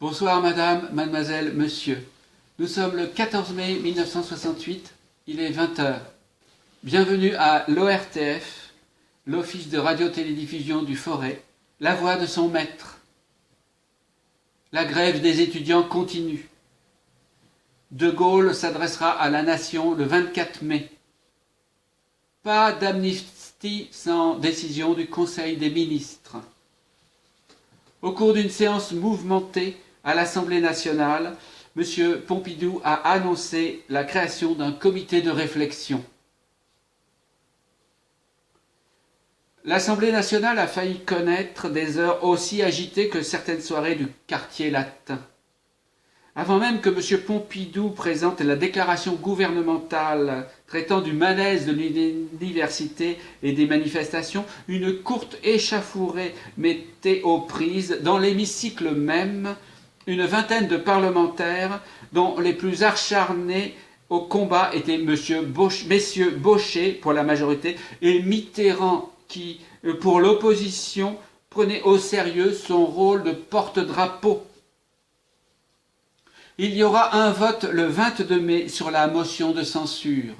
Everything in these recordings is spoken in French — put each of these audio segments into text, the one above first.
Bonsoir madame, mademoiselle, monsieur. Nous sommes le 14 mai 1968, il est 20 h. Bienvenue à l'ORTF, l'Office de radio-télédiffusion du Forêt, la voix de son maître. La grève des étudiants continue. De Gaulle s'adressera à la nation le 24 mai. Pas d'amnistie sans décision du Conseil des ministres. Au cours d'une séance mouvementée à l'Assemblée nationale, M. Pompidou a annoncé la création d'un comité de réflexion. L'Assemblée nationale a failli connaître des heures aussi agitées que certaines soirées du quartier latin. Avant même que M. Pompidou présente la déclaration gouvernementale traitant du malaise de l'université et des manifestations, une courte échauffourée mettait aux prises dans l'hémicycle même une vingtaine de parlementaires dont les plus acharnés au combat étaient messieurs Baucher pour la majorité et Mitterrand qui, pour l'opposition, prenait au sérieux son rôle de porte-drapeau. Il y aura un vote le 22 mai sur la motion de censure.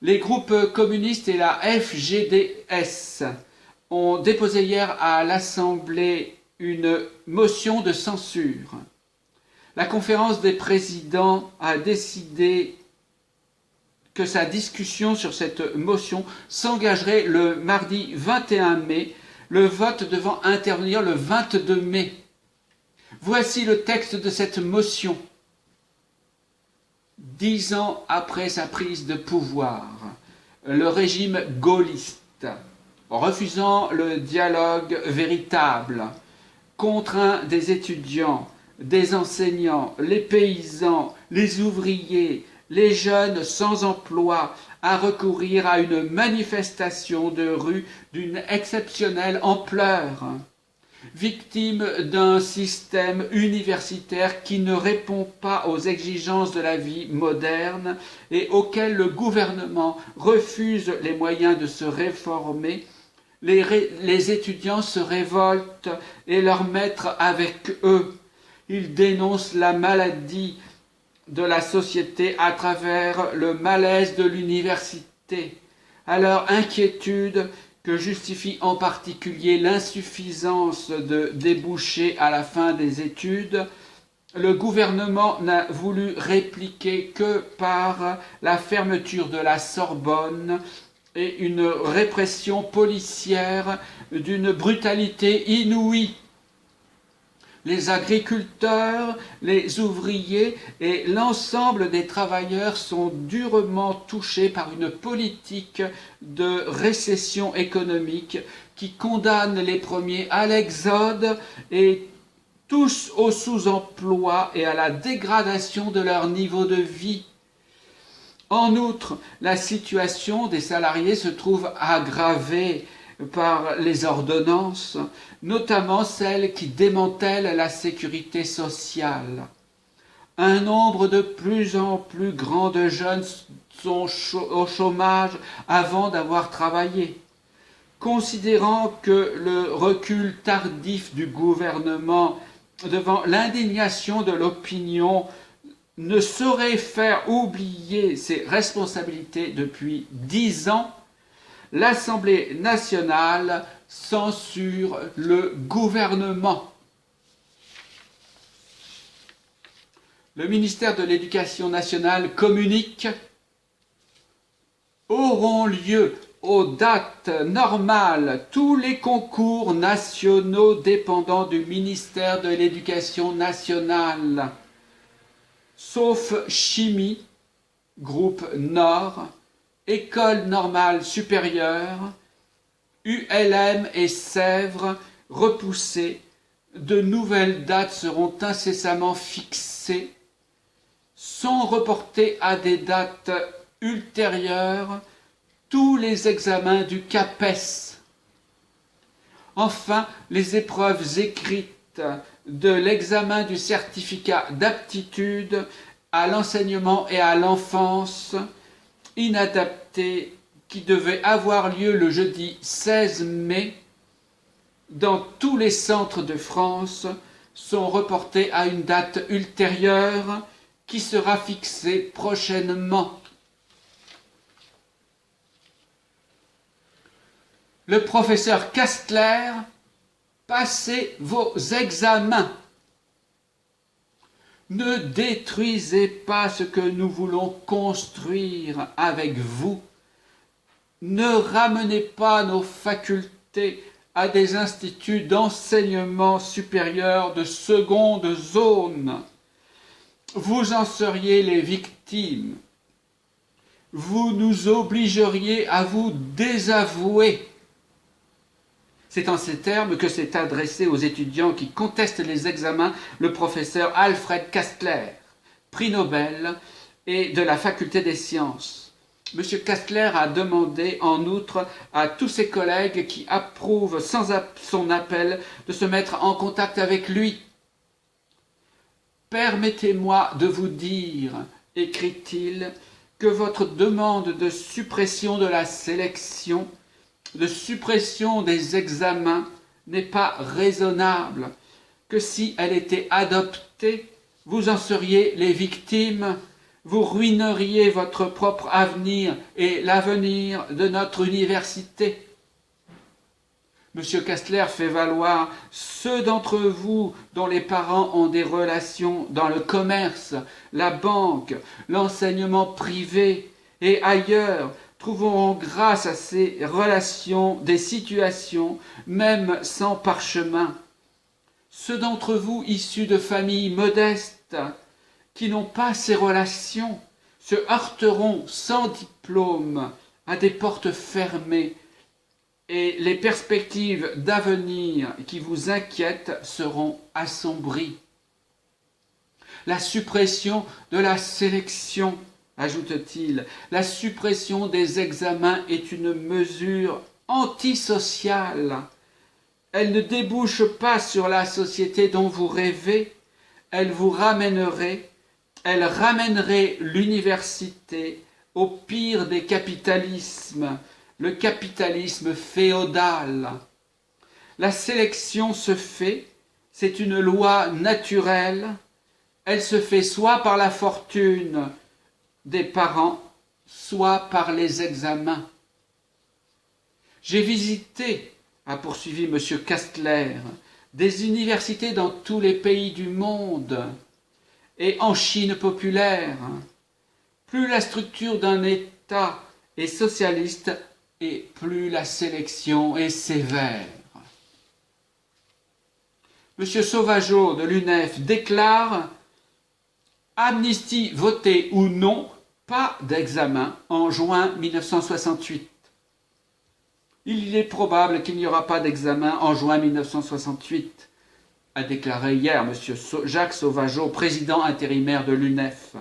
Les groupes communistes et la FGDS ont déposé hier à l'Assemblée une motion de censure. La conférence des présidents a décidé que sa discussion sur cette motion s'engagerait le mardi 21 mai, le vote devant intervenir le 22 mai. Voici le texte de cette motion. 10 ans après sa prise de pouvoir, le régime gaulliste, refusant le dialogue véritable, contraint des étudiants, des enseignants, les paysans, les ouvriers, les jeunes sans emploi à recourir à une manifestation de rue d'une exceptionnelle ampleur. Victime d'un système universitaire qui ne répond pas aux exigences de la vie moderne et auquel le gouvernement refuse les moyens de se réformer, les étudiants se révoltent et leurs maîtres avec eux. Ils dénoncent la maladie de la société à travers le malaise de l'université. À leur inquiétude, que justifie en particulier l'insuffisance de débouchés à la fin des études, le gouvernement n'a voulu répliquer que par la fermeture de la Sorbonne et une répression policière d'une brutalité inouïe. Les agriculteurs, les ouvriers et l'ensemble des travailleurs sont durement touchés par une politique de récession économique qui condamne les premiers à l'exode et tous au sous-emploi et à la dégradation de leur niveau de vie. En outre, la situation des salariés se trouve aggravée par les ordonnances, notamment celles qui démantèlent la sécurité sociale. Un nombre de plus en plus grand de jeunes sont au chômage avant d'avoir travaillé. Considérant que le recul tardif du gouvernement devant l'indignation de l'opinion ne saurait faire oublier ses responsabilités depuis 10 ans, l'Assemblée nationale censure le gouvernement. Le ministère de l'Éducation nationale communique « Auront lieu aux dates normales tous les concours nationaux dépendant du ministère de l'Éducation nationale, sauf chimie, groupe Nord, École normale supérieure, ULM et Sèvres repoussées. De nouvelles dates seront incessamment fixées, sont reportés à des dates ultérieures tous les examens du CAPES. Enfin, les épreuves écrites de l'examen du certificat d'aptitude à l'enseignement et à l'enfance inadapté qui devait avoir lieu le jeudi 16 mai dans tous les centres de France sont reportés à une date ultérieure qui sera fixée prochainement. Le professeur Kastler, passez vos examens. Ne détruisez pas ce que nous voulons construire avec vous. Ne ramenez pas nos facultés à des instituts d'enseignement supérieur de seconde zone. Vous en seriez les victimes. Vous nous obligeriez à vous désavouer. C'est en ces termes que s'est adressé aux étudiants qui contestent les examens le professeur Alfred Kastler, prix Nobel et de la faculté des sciences. M. Kastler a demandé en outre à tous ses collègues qui approuvent sans son appel de se mettre en contact avec lui. « Permettez-moi de vous dire, écrit-il, que votre demande de suppression de la sélection, de suppression des examens n'est pas raisonnable, que si elle était adoptée, vous en seriez les victimes, vous ruineriez votre propre avenir et l'avenir de notre université. » M. Kastler fait valoir ceux d'entre vous dont les parents ont des relations dans le commerce, la banque, l'enseignement privé et ailleurs, trouveront grâce à ces relations des situations, même sans parchemin. Ceux d'entre vous issus de familles modestes, qui n'ont pas ces relations, se heurteront sans diplôme à des portes fermées, et les perspectives d'avenir qui vous inquiètent seront assombries. La suppression de la sélection, ajoute-t-il, la suppression des examens est une mesure antisociale. Elle ne débouche pas sur la société dont vous rêvez, elle ramènerait l'université au pire des capitalismes, le capitalisme féodal. La sélection se fait, c'est une loi naturelle, elle se fait soit par la fortune des parents, soit par les examens. J'ai visité, a poursuivi M. Kastler, des universités dans tous les pays du monde et en Chine populaire. Plus la structure d'un État est socialiste et plus la sélection est sévère. M. Sauvageau de l'UNEF déclare « Amnistie votée ou non, pas d'examen en juin 1968 ». Il est probable qu'il n'y aura pas d'examen en juin 1968, a déclaré hier M. Jacques Sauvageau, président intérimaire de l'UNEF,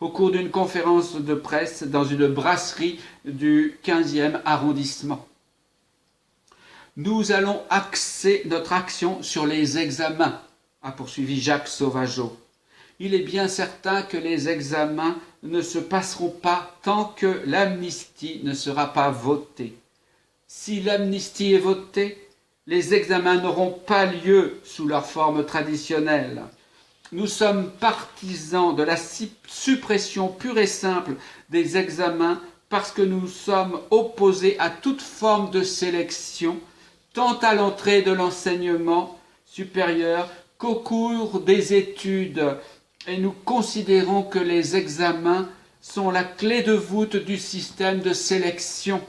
au cours d'une conférence de presse dans une brasserie du 15e arrondissement. Nous allons axer notre action sur les examens, a poursuivi Jacques Sauvageau. Il est bien certain que les examens ne se passeront pas tant que l'amnistie ne sera pas votée. Si l'amnistie est votée, les examens n'auront pas lieu sous leur forme traditionnelle. Nous sommes partisans de la suppression pure et simple des examens parce que nous sommes opposés à toute forme de sélection, tant à l'entrée de l'enseignement supérieur qu'au cours des études, et nous considérons que les examens sont la clé de voûte du système de sélection.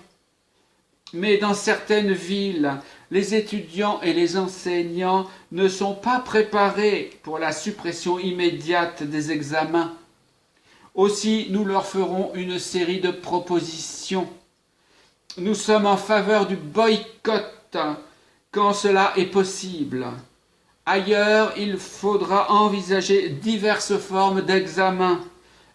Mais dans certaines villes, les étudiants et les enseignants ne sont pas préparés pour la suppression immédiate des examens. Aussi, nous leur ferons une série de propositions. Nous sommes en faveur du boycott quand cela est possible. Ailleurs, il faudra envisager diverses formes d'examen.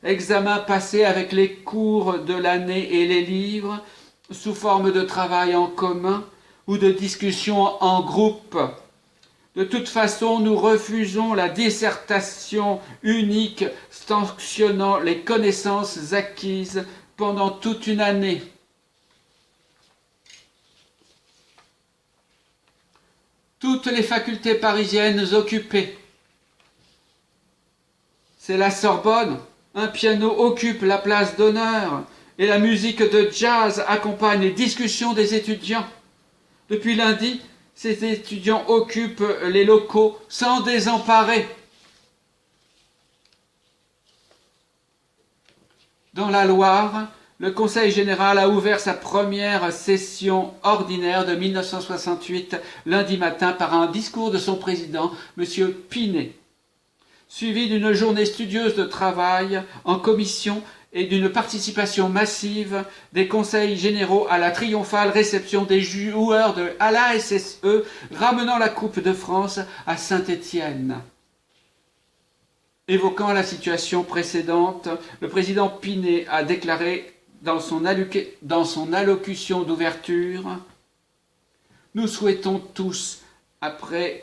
Examens passés avec les cours de l'année et les livres, sous forme de travail en commun ou de discussion en groupe. De toute façon, nous refusons la dissertation unique sanctionnant les connaissances acquises pendant toute une année. Toutes les facultés parisiennes occupées, C'est la Sorbonne. Un piano occupe la place d'honneur et la musique de jazz accompagne les discussions des étudiants. Depuis lundi, ces étudiants occupent les locaux sans désemparer. Dans la Loire, le Conseil général a ouvert sa première session ordinaire de 1968 lundi matin par un discours de son président, M. Pinet, suivi d'une journée studieuse de travail en commission et d'une participation massive des conseils généraux à la triomphale réception des joueurs à la SSE ramenant la Coupe de France à Saint-Étienne. Évoquant la situation précédente, le président Pinet a déclaré dans son allocution d'ouverture « Nous souhaitons tous, après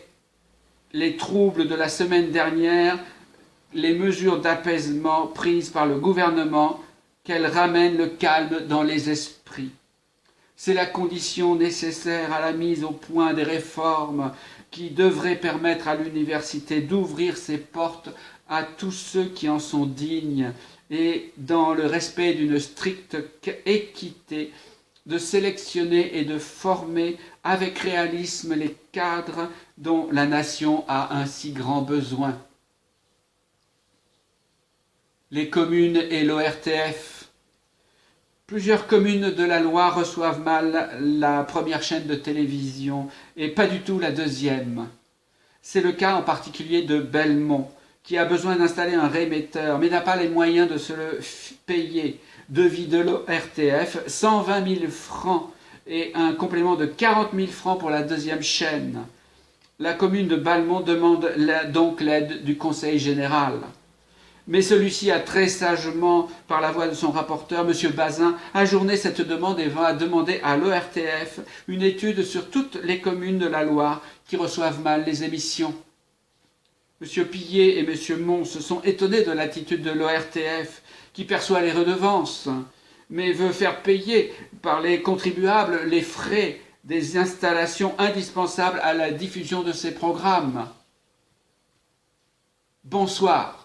les troubles de la semaine dernière, les mesures d'apaisement prises par le gouvernement, qu'elles ramènent le calme dans les esprits. C'est la condition nécessaire à la mise au point des réformes qui devraient permettre à l'université d'ouvrir ses portes à tous ceux qui en sont dignes et, dans le respect d'une stricte équité, de sélectionner et de former avec réalisme les cadres dont la nation a un si grand besoin. » Les communes et l'ORTF. Plusieurs communes de la Loire reçoivent mal la première chaîne de télévision et pas du tout la deuxième. C'est le cas en particulier de Belmont, qui a besoin d'installer un réémetteur, mais n'a pas les moyens de se le payer. Devis de l'ORTF, 120 000 francs et un complément de 40 000 francs pour la deuxième chaîne. La commune de Belmont demande donc l'aide du Conseil général. Mais celui-ci a très sagement, par la voix de son rapporteur, M. Bazin, ajourné cette demande et va demander à l'ORTF une étude sur toutes les communes de la Loire qui reçoivent mal les émissions. M. Pillet et M. Mons se sont étonnés de l'attitude de l'ORTF, qui perçoit les redevances, mais veut faire payer par les contribuables les frais des installations indispensables à la diffusion de ces programmes. Bonsoir.